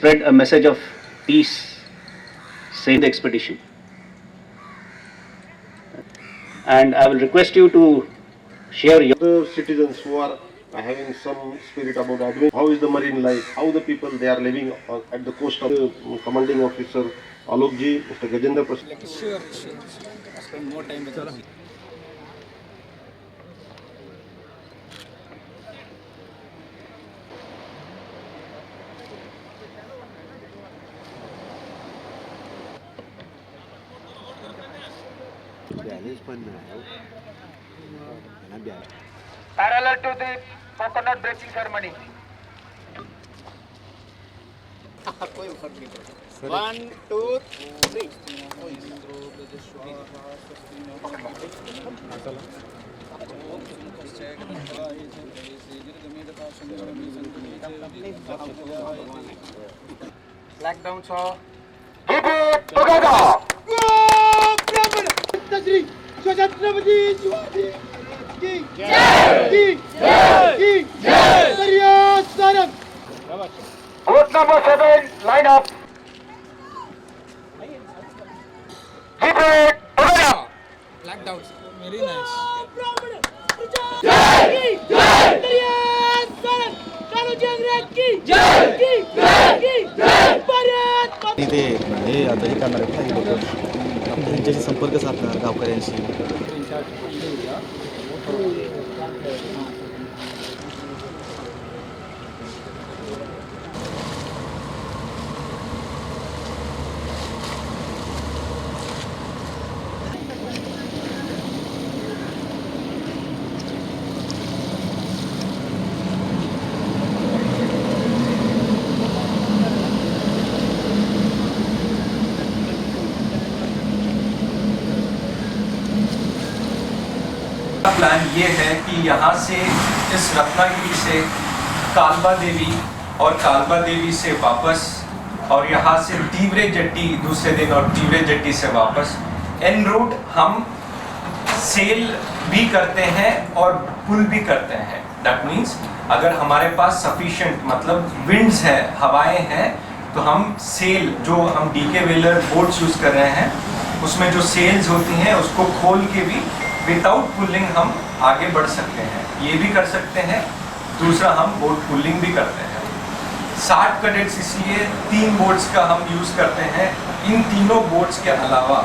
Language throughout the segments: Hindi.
spread a message of peace, save the expedition. And I will request you to share your other citizens who are having some spirit about adventure. How is the marine life? How the people they are living at the coast of the commanding officer Alok ji, Mr. Gajendra Prasad. Sure. I spend more time with them. Parallel to the coconut breaking ceremony. 1, 2, 3. Flag down, sir. Keep it together. Chhatrapati Shivaji की जय की जय जय सरम Boat number 7, line up. Keep it together. Flag down. Very nice. जय की जय सरम कालू जंगराज की जय की जय भारत माता ते हे आता हे करणार आहेत काही लोक त्यांच्याशी संपर्क साधणार गावकऱ्यांशी. प्लान ये है कि यहाँ से इस रत्नागिरी से कालबा देवी और कालबा देवी से वापस और यहाँ से तीवरे जट्टी दूसरे दिन और तीवरे जट्टी से वापस एन रूट हम सेल भी करते हैं और पुल भी करते हैं. दैट मीन्स अगर हमारे पास सफिशिएंट मतलब विंड्स है हवाएं हैं तो हम सेल जो हम डीके वेलर बोट्स यूज़ कर रहे हैं उसमें जो सेल्स होती हैं उसको खोल के भी विदाउट पुलिंग हम आगे बढ़ सकते हैं. ये भी कर सकते हैं. दूसरा हम बोट पुलिंग भी करते हैं. 60 कैडेट्स इसलिए 3 बोट्स का हम यूज़ करते हैं. इन तीनों बोट्स के अलावा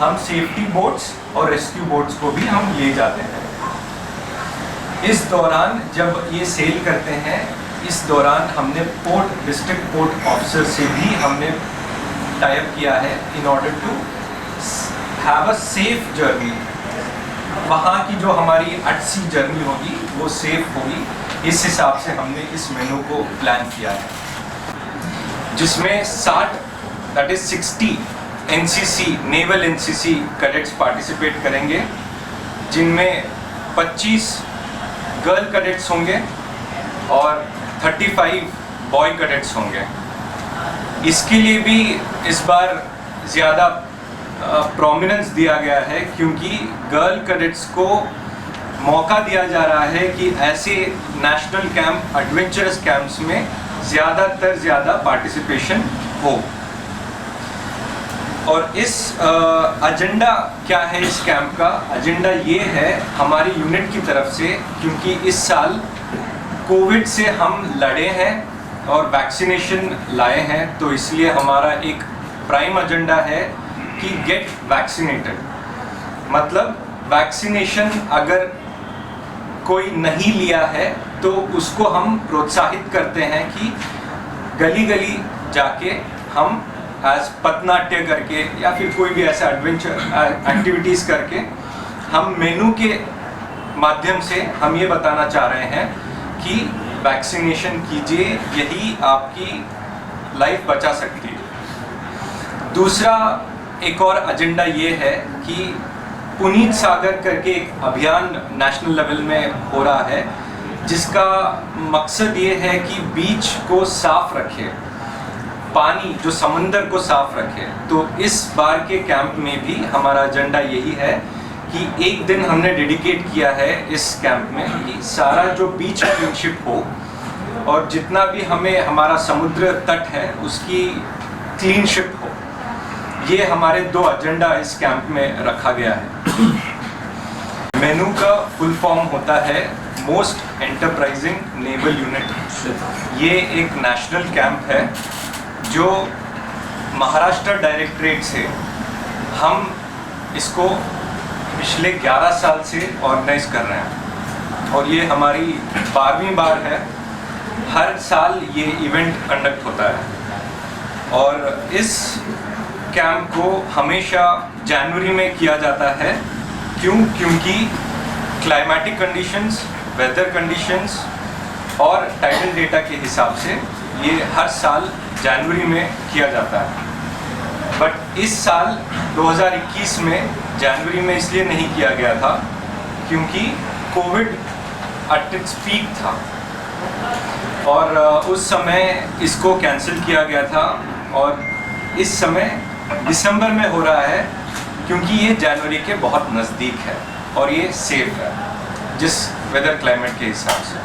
हम सेफ्टी बोट्स और रेस्क्यू बोट्स को भी हम ले जाते हैं. इस दौरान जब ये सेल करते हैं इस दौरान हमने पोर्ट डिस्ट्रिक्ट पोर्ट ऑफिसर से भी हमने टाई अप किया है in order to have a safe journey. वहाँ की जो हमारी एट सी जर्नी होगी वो सेफ होगी. इस हिसाब से हमने इस मेनू को प्लान किया है जिसमें 60 that is 60 NCC naval NCC cadets participate करेंगे जिनमें 25 गर्ल कैडेट्स होंगे और 35 बॉय कैडेट्स होंगे. इसके लिए भी इस बार ज़्यादा प्रोमिनेंस दिया गया है क्योंकि गर्ल कैडेट्स को मौका दिया जा रहा है कि ऐसे नेशनल कैंप एडवेंचरस कैंप्स में ज़्यादा पार्टिसिपेशन हो. और इस एजेंडा क्या है इस कैंप का एजेंडा ये है हमारी यूनिट की तरफ से क्योंकि इस साल कोविड से हम लड़े हैं और वैक्सीनेशन लाए हैं तो इसलिए हमारा एक प्राइम एजेंडा है कि गेट वैक्सीनेटेड. मतलब वैक्सीनेशन अगर कोई नहीं लिया है तो उसको हम प्रोत्साहित करते हैं कि गली गली जाके हम एज पथनाट्य करके या फिर कोई भी ऐसा एडवेंचर एक्टिविटीज़ करके हम मेनू के माध्यम से हम ये बताना चाह रहे हैं कि वैक्सीनेशन कीजिए, यही आपकी लाइफ बचा सकती है. दूसरा एक और एजेंडा ये है कि पुनीत सागर करके एक अभियान नेशनल लेवल में हो रहा है जिसका मकसद ये है कि बीच को साफ रखे, पानी जो समंदर को साफ रखे. तो इस बार के कैंप में भी हमारा एजेंडा यही है कि एक दिन हमने डेडिकेट किया है इस कैंप में कि सारा जो बीच क्लीनशिप हो और जितना भी हमें हमारा समुद्र तट है उसकी क्लीनशिप हो। ये हमारे 2 एजेंडा इस कैंप में रखा गया है। मेनू का फुल फॉर्म होता है मोस्ट एंटरप्राइजिंग नेवल यूनिट। ये एक नेशनल कैंप है जो महाराष्ट्र डायरेक्टरेट से हम इसको पिछले 11 साल से ऑर्गेनाइज कर रहे हैं और ये हमारी 12वीं बार है। हर साल ये इवेंट कंडक्ट होता है और इस कैंप को हमेशा जनवरी में किया जाता है। क्योंकि क्लाइमेटिक कंडीशंस, वेदर कंडीशंस और टाइडल डेटा के हिसाब से ये हर साल जनवरी में किया जाता है। बट इस साल 2021 में जनवरी में इसलिए नहीं किया गया था क्योंकि कोविड एट इट्स पीक था और उस समय इसको कैंसिल किया गया था और इस समय दिसंबर में हो रहा है क्योंकि ये जनवरी के बहुत नज़दीक है और ये सेफ है जिस वेदर क्लाइमेट के हिसाब से।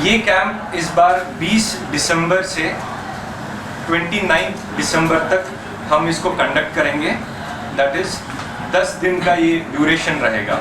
ये कैंप इस बार 20 दिसंबर से 29 दिसंबर तक हम इसको कंडक्ट करेंगे। दैट इज़ 10 दिन का ये ड्यूरेशन रहेगा।